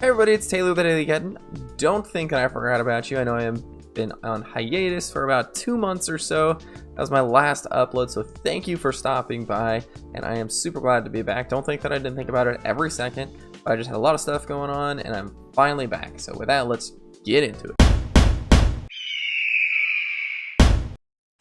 Hey everybody, it's Taylor the Daily Kitten. Don't think I forgot about you. I know I have been on hiatus for about 2 months or so. That was my last upload, so thank you for stopping by, and I am super glad to be back. Don't think that I didn't think about it every second, but I just had a lot of stuff going on, and I'm finally back. So with that, let's get into it.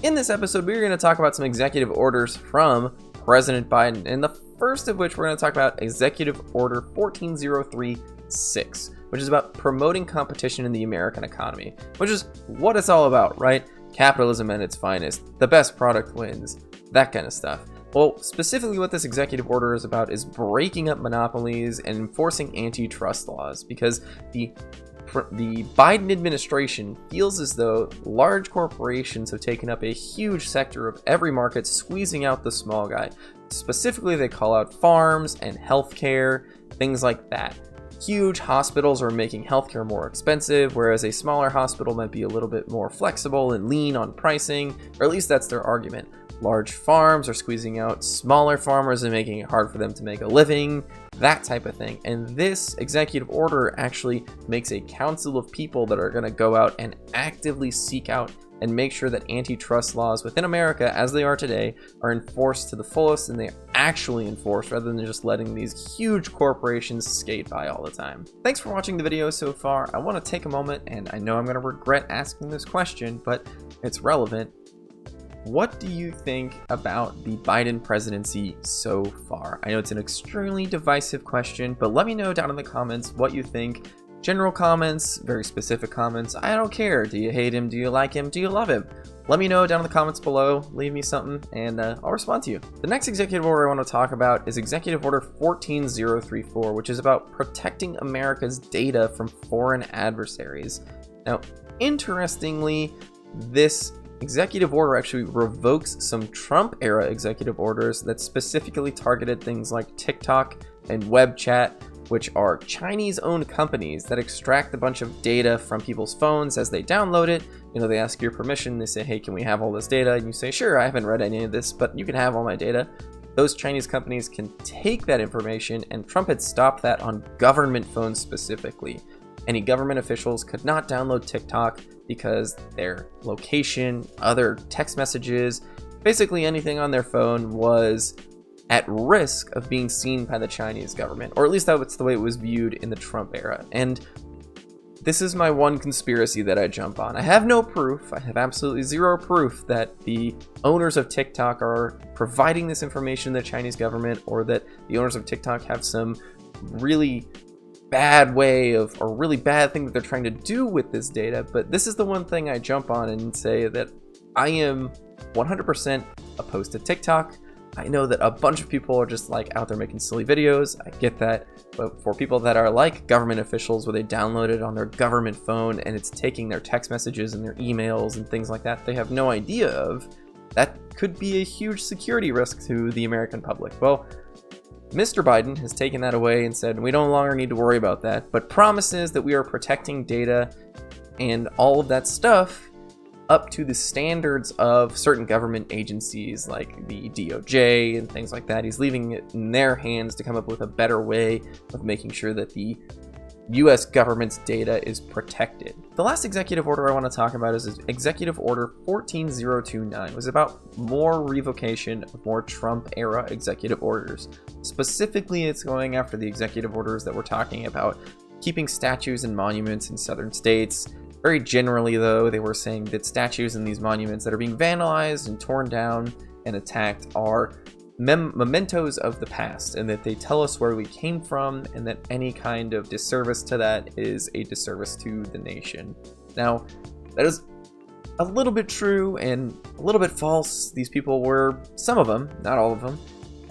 In this episode, we're going to talk about some executive orders from President Biden, and the first of which we're going to talk about Executive Order 14036, which is about promoting competition in the American economy, which is what it's all about, right? Capitalism at its finest, the best product wins, that kind of stuff. Well, specifically what this executive order is about is breaking up monopolies and enforcing antitrust laws, because the Biden administration feels as though large corporations have taken up a huge sector of every market, squeezing out the small guy. Specifically, they call out farms and healthcare, things like that. Huge hospitals are making healthcare more expensive, whereas a smaller hospital might be a little bit more flexible and lean on pricing, or at least that's their argument. Large farms are squeezing out smaller farmers and making it hard for them to make a living, that type of thing. And this executive order actually makes a council of people that are going to go out and actively seek out and make sure that antitrust laws within America, as they are today, are enforced to the fullest, and they're actually enforced rather than just letting these huge corporations skate by all the time. Thanks for watching the video so far. I want to take a moment, and I know I'm going to regret asking this question, but it's relevant. What do you think about the Biden presidency so far? I know it's an extremely divisive question, but let me know down in the comments what you think. General comments, very specific comments, I don't care. Do you hate him? Do you like him? Do you love him? Let me know down in the comments below. Leave me something, and I'll respond to you. The next executive order I want to talk about is Executive Order 14034, which is about protecting America's data from foreign adversaries. Now, interestingly, this executive order actually revokes some Trump-era executive orders that specifically targeted things like TikTok and web chat, which are Chinese-owned companies that extract a bunch of data from people's phones as they download it. You know, they ask your permission, they say, hey, can we have all this data? And you say, sure, I haven't read any of this, but you can have all my data. Those Chinese companies can take that information, and Trump had stopped that on government phones specifically. Any government officials could not download TikTok because their location, other text messages, basically anything on their phone was at risk of being seen by the Chinese government, or at least that's the way it was viewed in the Trump era. And this is my one conspiracy that I jump on. I have no proof, I have absolutely zero proof that the owners of TikTok are providing this information to the Chinese government, or that the owners of TikTok have some really bad way of, or really bad thing that they're trying to do with this data. But this is the one thing I jump on and say that I am 100% opposed to TikTok. I know that a bunch of people are just like out there making silly videos. I get that. But for people that are like government officials, where they download it on their government phone and it's taking their text messages and their emails and things like that they have no idea of, that could be a huge security risk to the American public. Well, Mr. Biden has taken that away and said we no longer need to worry about that, but promises that we are protecting data and all of that stuff up to the standards of certain government agencies like the DOJ and things like that. He's leaving it in their hands to come up with a better way of making sure that the US government's data is protected. The last executive order I want to talk about is Executive Order 14029. It was about more revocation of more Trump-era executive orders. Specifically, it's going after the executive orders that we're talking about, keeping statues and monuments in southern states. Very generally, though, they were saying that statues and these monuments that are being vandalized and torn down and attacked are mementos of the past, and that they tell us where we came from, and that any kind of disservice to that is a disservice to the nation. Now, that is a little bit true and a little bit false. These people were, some of them, not all of them,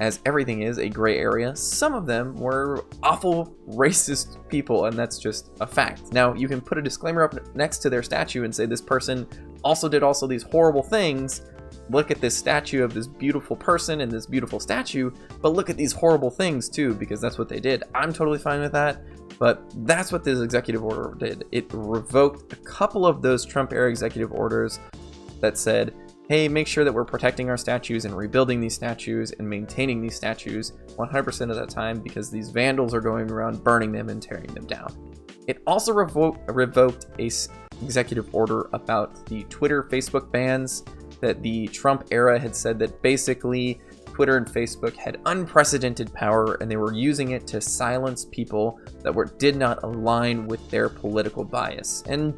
as everything is a gray area, some of them were awful racist people, and that's just a fact. Now, you can put a disclaimer up next to their statue and say this person also did these horrible things. Look at this statue of this beautiful person and this beautiful statue, but look at these horrible things too, because that's what they did. I'm totally fine with that, but that's what this executive order did. It revoked a couple of those Trump-era executive orders that said hey, make sure that we're protecting our statues and rebuilding these statues and maintaining these statues 100% of the time, because these vandals are going around burning them and tearing them down. It also revoked a executive order about the Twitter, Facebook bans that the Trump era had said that basically Twitter and Facebook had unprecedented power and they were using it to silence people that did not align with their political bias. And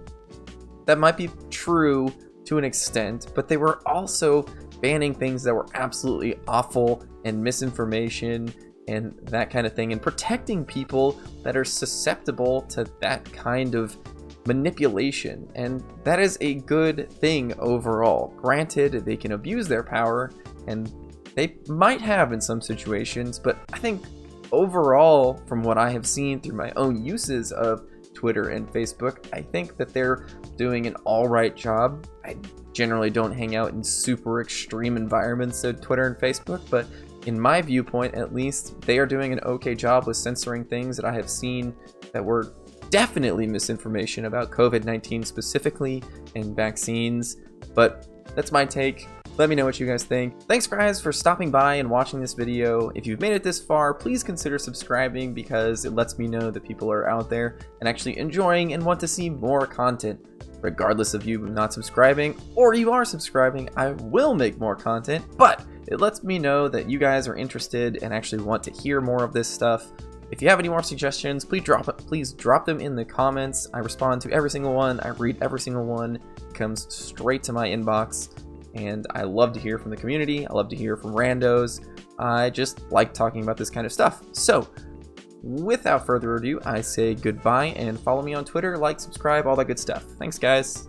that might be true to an extent, but they were also banning things that were absolutely awful and misinformation and that kind of thing, and protecting people that are susceptible to that kind of manipulation. And that is a good thing overall. Granted, they can abuse their power, and they might have in some situations, but I think overall, from what I have seen through my own uses of Twitter and Facebook, I think that they're doing an alright job. I generally don't hang out in super extreme environments of Twitter and Facebook, but in my viewpoint at least, they are doing an okay job with censoring things that I have seen that were definitely misinformation about COVID-19 specifically and vaccines. But that's my take. Let me know what you guys think. Thanks guys for stopping by and watching this video. If you've made it this far, please consider subscribing, because it lets me know that people are out there and actually enjoying and want to see more content. Regardless of you not subscribing or you are subscribing, I will make more content, but it lets me know that you guys are interested and actually want to hear more of this stuff. If you have any more suggestions, please drop them in the comments. I respond to every single one. I read every single one. It comes straight to my inbox. And I love to hear from the community. I love to hear from randos. I just like talking about this kind of stuff. So, without further ado, I say goodbye and follow me on Twitter, like, subscribe, all that good stuff. Thanks, guys.